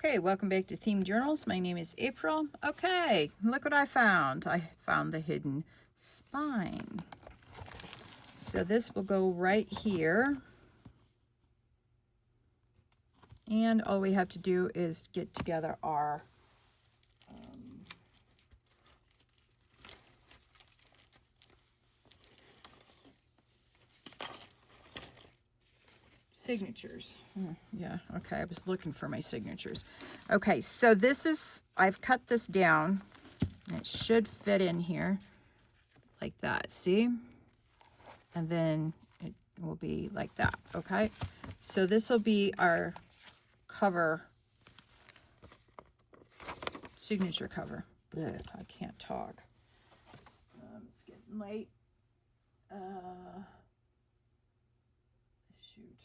Okay, welcome back to Themed Journals. My name is April. Okay, look what I found. I found the hidden spine. So this will go right here. And all we have to do is get together our signatures. Yeah, okay, I was looking for my signatures. Okay, so this is, I've cut this down. And it should fit in here like that, see? And then it will be like that, okay? So this will be our cover, signature cover. Ugh, I can't talk. It's getting late. Shoot.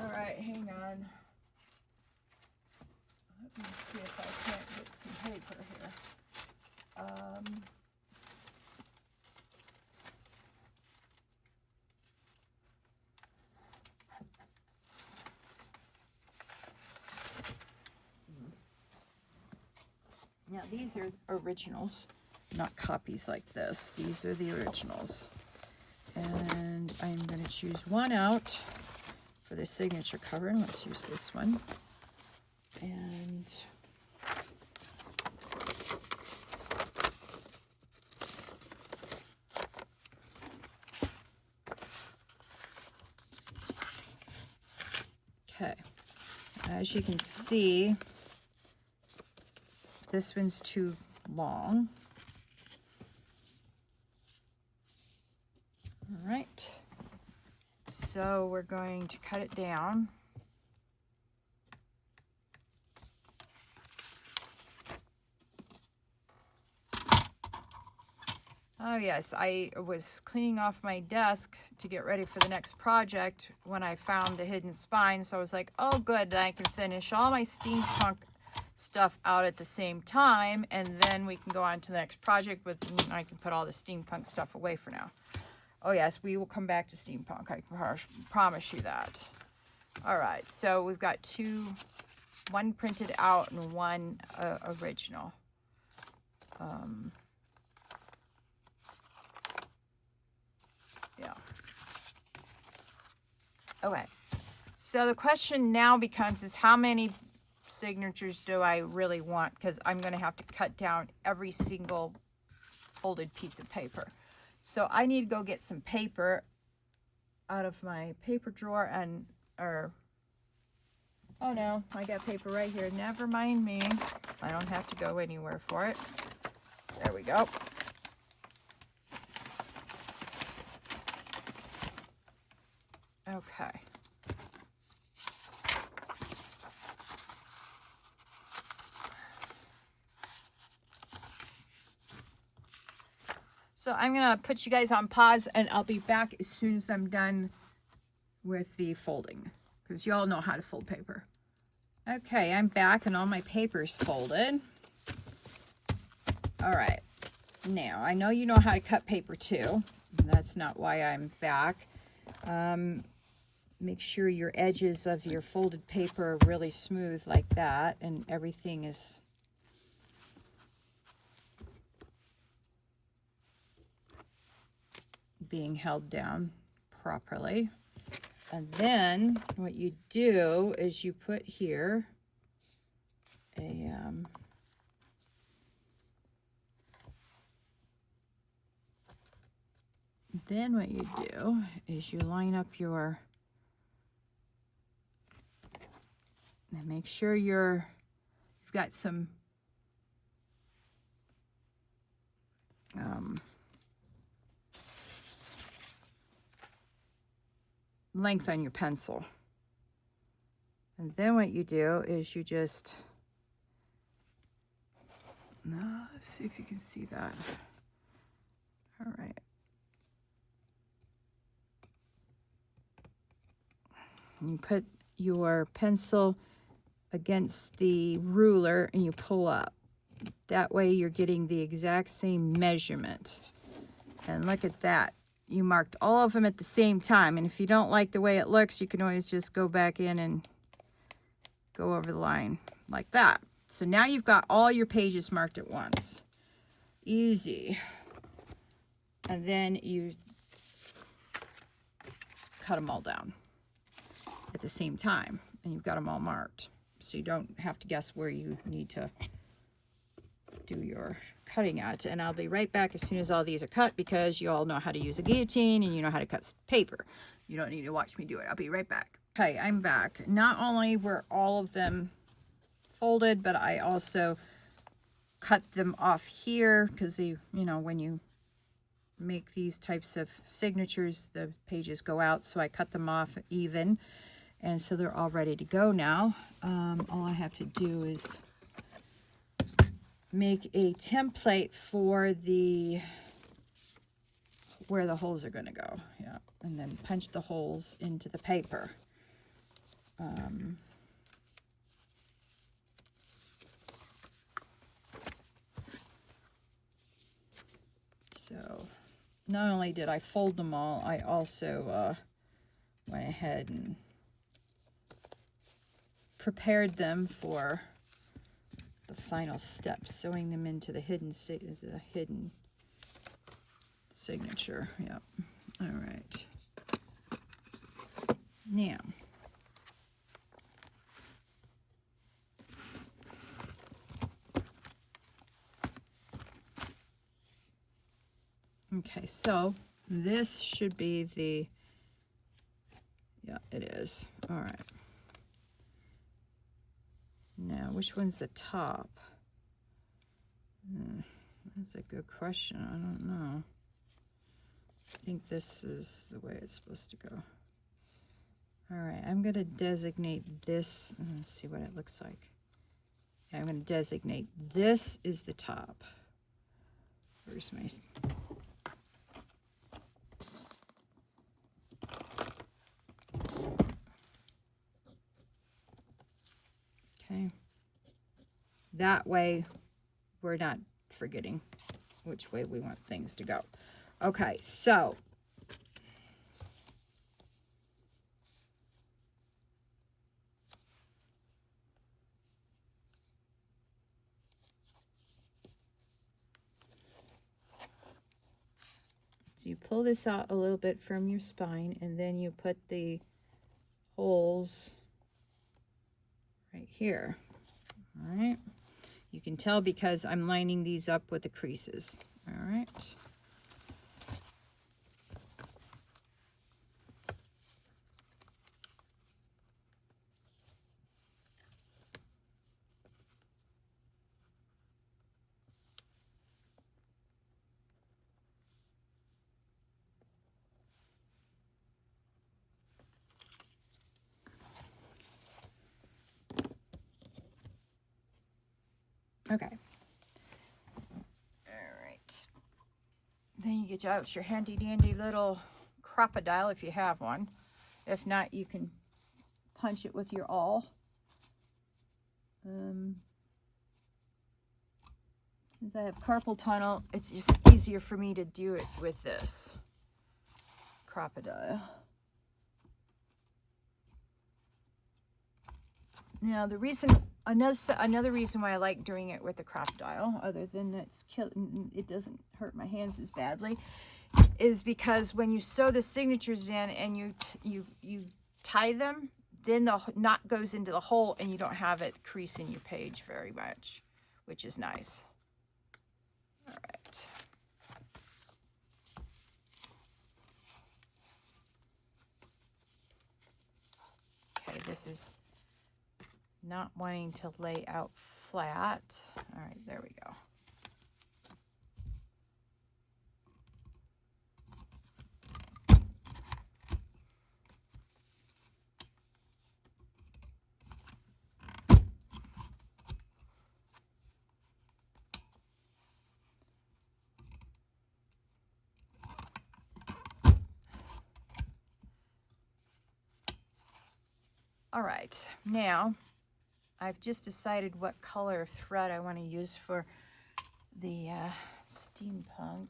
All right, hang on. Let me see if I can't get some paper here. Now these are originals, not copies like this. These are the originals. And I'm going to choose one out for the signature cover. And let's use this one. And okay, as you can see, this one's too long. All right, so we're going to cut it down. Oh yes, I was cleaning off my desk to get ready for the next project when I found the hidden spine. So I was like, oh good, then I can finish all my steampunk stuff out at the same time, and then we can go on to the next project, but I can put all the steampunk stuff away for now. Oh yes, we will come back to steampunk, I promise you that. All right, so we've got one printed out and one original. Yeah. Okay, so the question now becomes is how many signatures do I really want? Because I'm going to have to cut down every single folded piece of paper. So I need to go get some paper out of my paper drawer oh no, I got paper right here. Never mind me. I don't have to go anywhere for it. There we go. Okay. So I'm going to put you guys on pause and I'll be back as soon as I'm done with the folding, because you all know how to fold paper. Okay, I'm back and all my paper's folded. All right. Now, I know you know how to cut paper too. That's not why I'm back. Make sure your edges of your folded paper are really smooth like that, and everything is being held down properly. And then what you do is you put here then what you do is you line up your, and make sure you've got some length on your pencil. And then what you do is you just, let's see if you can see that. All right. You put your pencil against the ruler and you pull up. That way you're getting the exact same measurement. And look at that. you marked all of them at the same time. And if you don't like the way it looks, you can always just go back in and go over the line like that. So now you've got all your pages marked at once. Easy. And then you cut them all down at the same time, and you've got them all marked. So you don't have to guess where you need to do your cutting at. And I'll be right back as soon as all these are cut, because you all know how to use a guillotine and you know how to cut paper. You don't need to watch me do it. I'll be right back. Okay, I'm back. Not only were all of them folded, but I also cut them off here, because you know, when you make these types of signatures, the pages go out. So I cut them off even, and so they're all ready to go now. All I have to do is make a template for where the holes are going to go. Yeah, and then punch the holes into the paper. So not only did I fold them all, I also went ahead and prepared them for the final step, sewing them into the hidden signature. Yep. All right. Now, okay, so this should be the, yeah, it is. All right. Now, which one's the top? That's a good question. I don't know. I think this is the way it's supposed to go. All right, I'm going to designate this. Let's see what it looks like. Yeah, I'm going to designate this is the top. Where's my... Okay. That way, we're not forgetting which way we want things to go. Okay, so you pull this out a little bit from your spine, and then you put the holes right here. All right. You can tell because I'm lining these up with the creases. All right. Okay. All right. Then you get out your handy dandy little crocodile if you have one. If not, you can punch it with your awl. Since I have carpal tunnel, it's just easier for me to do it with this crocodile. Now, the reason, another reason why I like doing it with the crocodile, other than it doesn't hurt my hands as badly, is because when you sew the signatures in and you tie them, then the knot goes into the hole and you don't have it creasing your page very much, which is nice. All right. Okay, this is not wanting to lay out flat. All right, there we go. All right, now I've just decided what color of thread I want to use for the steampunk.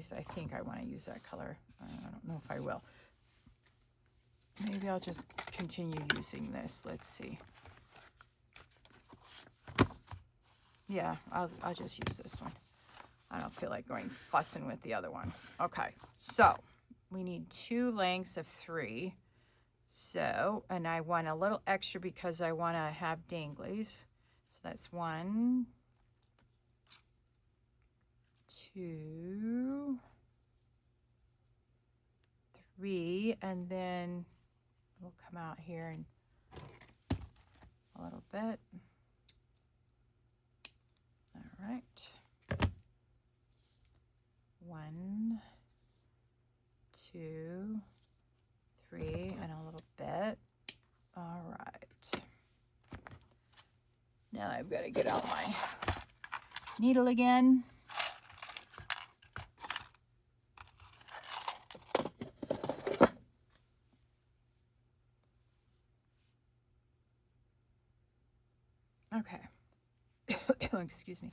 least I think I want to use that color. I don't know if I will. Maybe I'll just continue using this. Let's see. Yeah, I'll just use this one. I don't feel like going fussing with the other one. Okay, so we need 2 lengths of 3. So, and I want a little extra because I want to have danglies. So that's 1, 2, 3, and then we'll come out here and a little bit. All right. 1, 2, 3, and a little bit. All right. Now I've got to get out my needle again. Okay. Excuse me.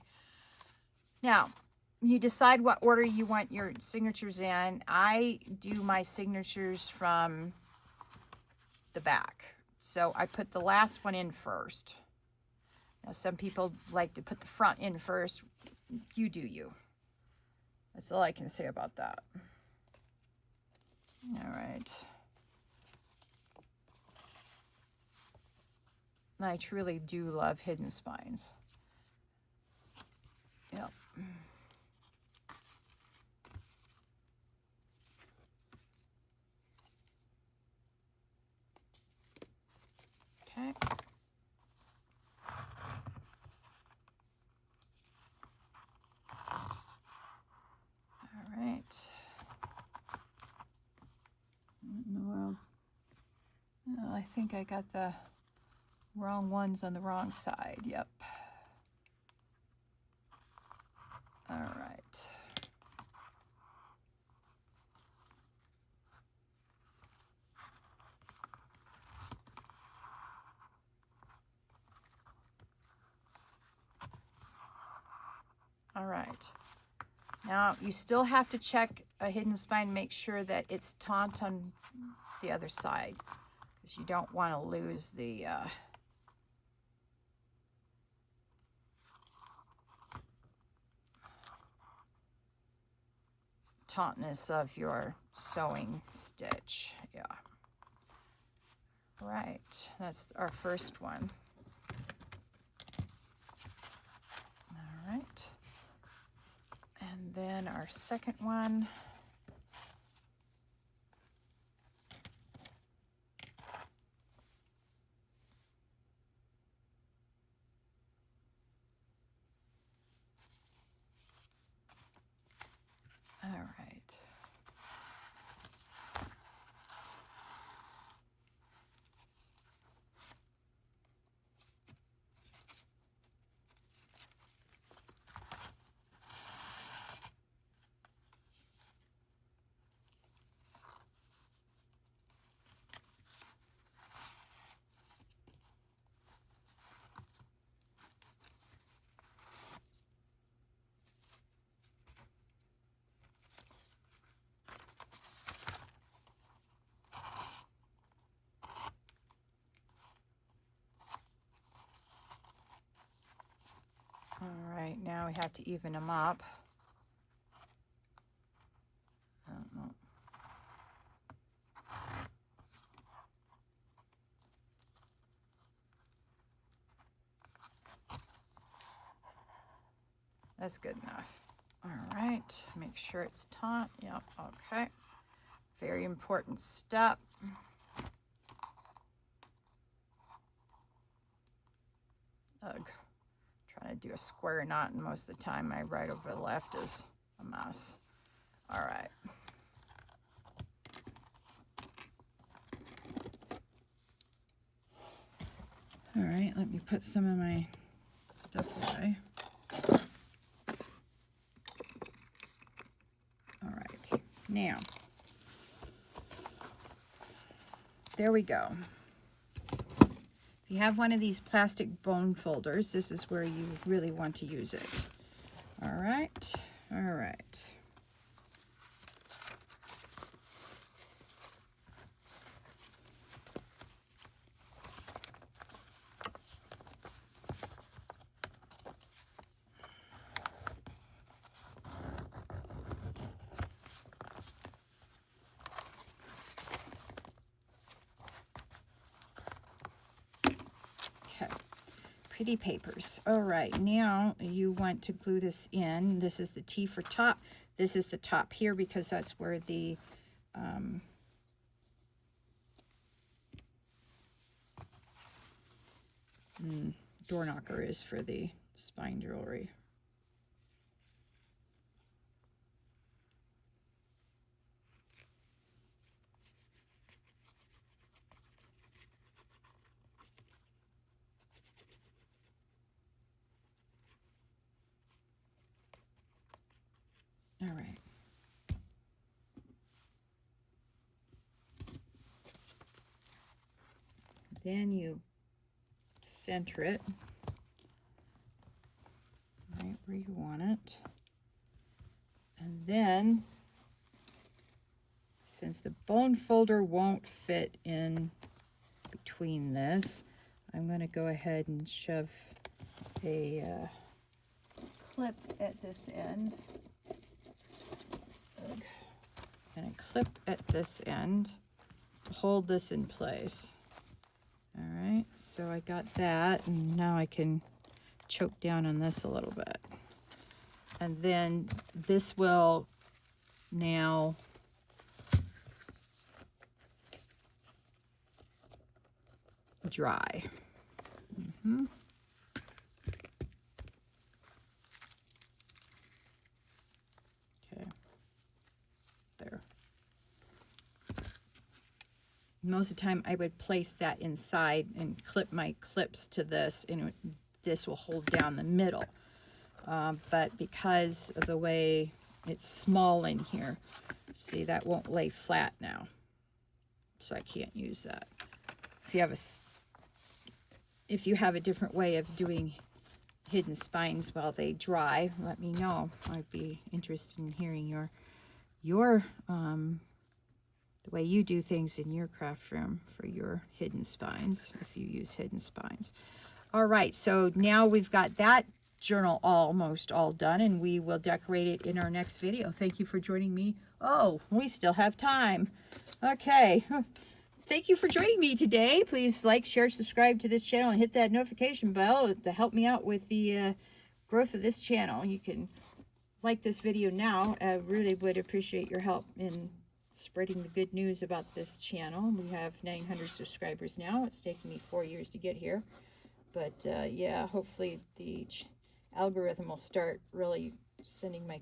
Now, you decide what order you want your signatures in. I do my signatures from the back. So I put the last one in first. Now, some people like to put the front in first. You do you. That's all I can say about that. All right. And I truly do love hidden spines. Yep. Okay. All right. No, I think I got the wrong ones on the wrong side. Yep. All right. All right. Now you still have to check a hidden spine, make sure that it's taut on the other side, because you don't want to lose the tautness of your sewing stitch. Yeah. Right, that's our first one. All right. And then our second one. All right. All right, now we have to even them up. I don't know. That's good enough. All right, make sure it's taut. Yep, okay. Very important step. Ugh. Trying to do a square knot, and most of the time my right over the left is a mess. All right. All right, let me put some of my stuff away. All right, now, there we go. If you have one of these plastic bone folders, this is where you really want to use it. All right, all right. pretty papers. All right, now you want to glue this in. This is the T for top. This is the top here because that's where the door knocker is for the spine jewelry. All right. Then you center it right where you want it. And then, since the bone folder won't fit in between this, I'm going to go ahead and shove a clip at this end. And a clip at this end to hold this in place. All right, so I got that, and now I can choke down on this a little bit. And then this will now dry. Okay, there. Most of the time I would place that inside and clip my clips to this, and this will hold down the middle. But because of the way it's small in here, see, that won't lay flat now. So I can't use that. If you have a different way of doing hidden spines while they dry, let me know. I'd be interested in hearing your the way you do things in your craft room for your hidden spines, if you use hidden spines. All right, so now we've got that journal almost all done, and we will decorate it in our next video. Thank you for joining me. Oh, we still have time. Okay. Thank you for joining me today. Please like, share, subscribe to this channel, and hit that notification bell to help me out with the growth of this channel. You can like this video now. I really would appreciate your help in spreading the good news about this channel. We have 900 subscribers now. It's taken me 4 years to get here. But yeah, hopefully the algorithm will start really sending my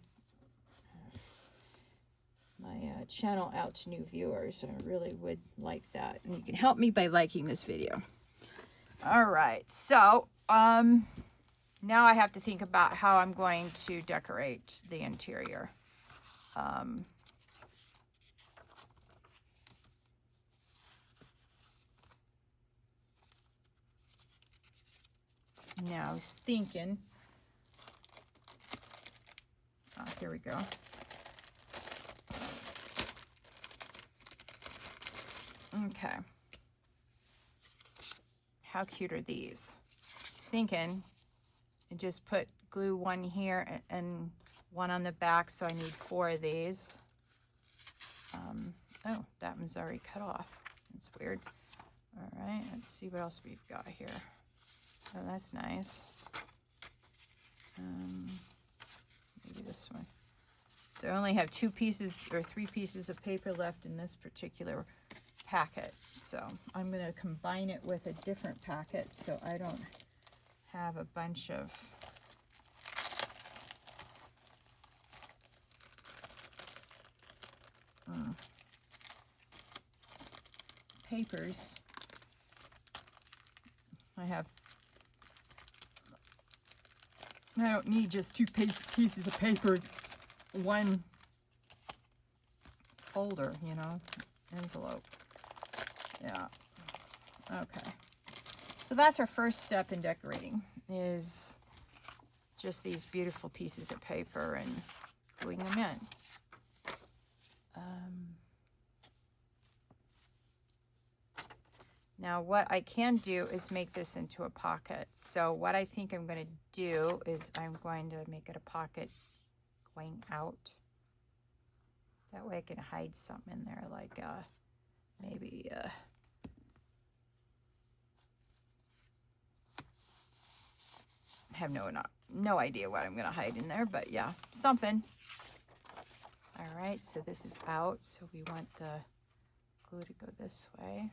channel out to new viewers. I really would like that. And you can help me by liking this video. All right, so now I have to think about how I'm going to decorate the interior. Now I was thinking, here we go. Okay. How cute are these? Just thinking, and just put glue one here and one on the back, so I need 4 of these. Oh, that one's already cut off. That's weird. All right, let's see what else we've got here. Oh, that's nice. Maybe this one. So I only have 2 pieces or 3 pieces of paper left in this particular packet. So I'm going to combine it with a different packet so I don't have a bunch of papers. I don't need just 2 pieces of paper, 1 folder, you know, envelope. Yeah. Okay. So that's our first step in decorating, is just these beautiful pieces of paper and gluing them in. Now what I can do is make this into a pocket. So what I think I'm going to do is I'm going to make it a pocket going out. That way I can hide something in there, like maybe have no idea what I'm going to hide in there, but yeah, something. All right, so this is out, so we want the glue to go this way.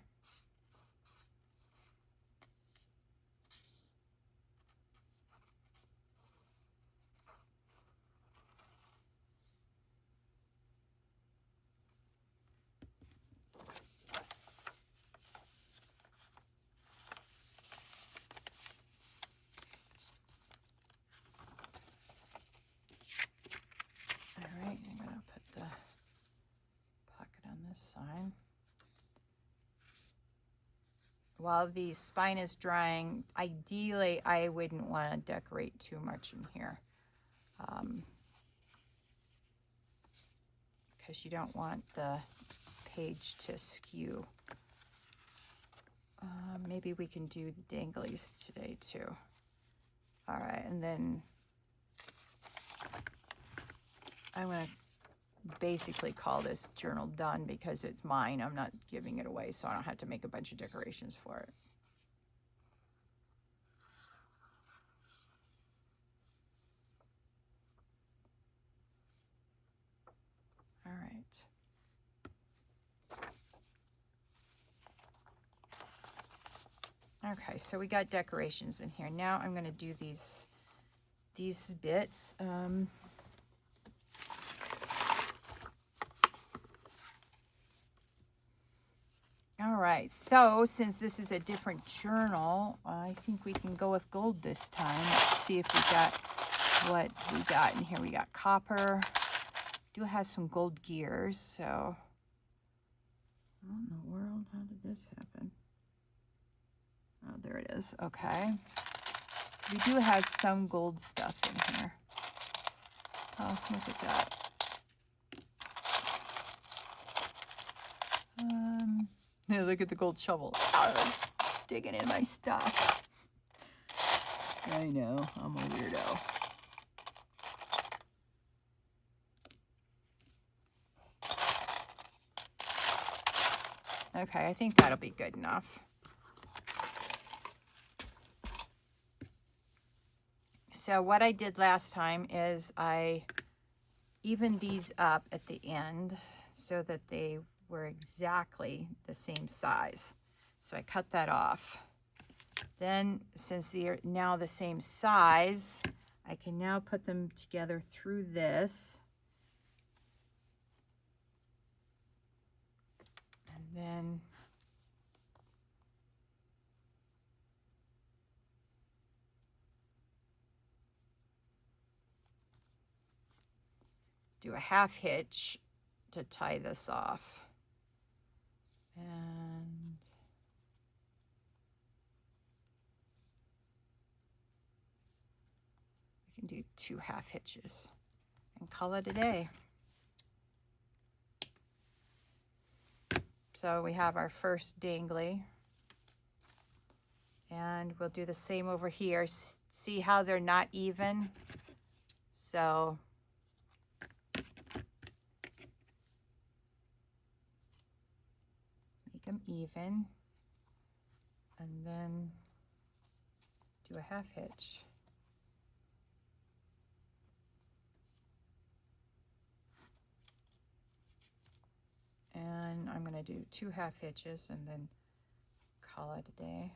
All right, I'm going to put the pocket on this side. While the spine is drying, ideally I wouldn't want to decorate too much in here, because you don't want the page to skew. Maybe we can do the danglies today too. All right, and then I'm going to basically call this journal done because it's mine. I'm not giving it away, so I don't have to make a bunch of decorations for it. All right. Okay, so we got decorations in here. Now I'm going to do these bits. All right, so since this is a different journal, I think we can go with gold this time. Let's see if we got what we got in here. We got copper. Do have some gold gears, so what in the world? How did this happen? Oh, there it is. Okay. So we do have some gold stuff in here. Oh, look at that. Yeah, look at the gold shovel. Oh, digging in my stuff. I know, I'm a weirdo. Okay, I think that'll be good enough. So what I did last time is I evened these up at the end so that they were exactly the same size. So I cut that off. Then, since they're now the same size, I can now put them together through this. And then do a half hitch to tie this off. And we can do 2 half hitches and call it a day. So we have our first dangly, and we'll do the same over here. See how they're not even? So make them even, and then do a half hitch. And I'm going to do 2 half hitches and then call it a day.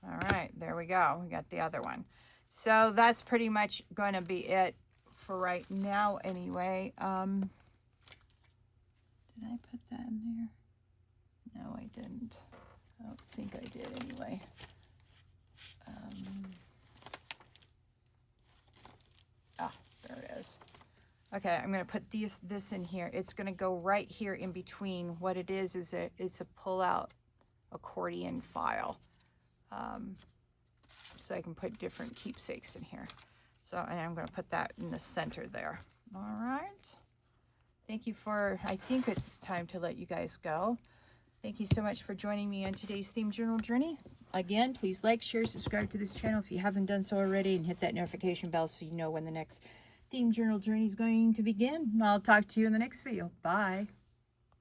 All right, there we go. We got the other one. So that's pretty much going to be it for right now anyway. Did I put that in there? No, I didn't. I don't think I did anyway. There it is. Okay, I'm going to put this in here. It's going to go right here in between. What it is it's a pull-out accordion file. So I can put different keepsakes in here. So, and I'm going to put that in the center there. All right. Thank you for, I think it's time to let you guys go. Thank you so much for joining me on today's theme journal journey. Again, please like, share, subscribe to this channel if you haven't done so already, and hit that notification bell so you know when the next theme journal journey is going to begin. I'll talk to you in the next video. Bye.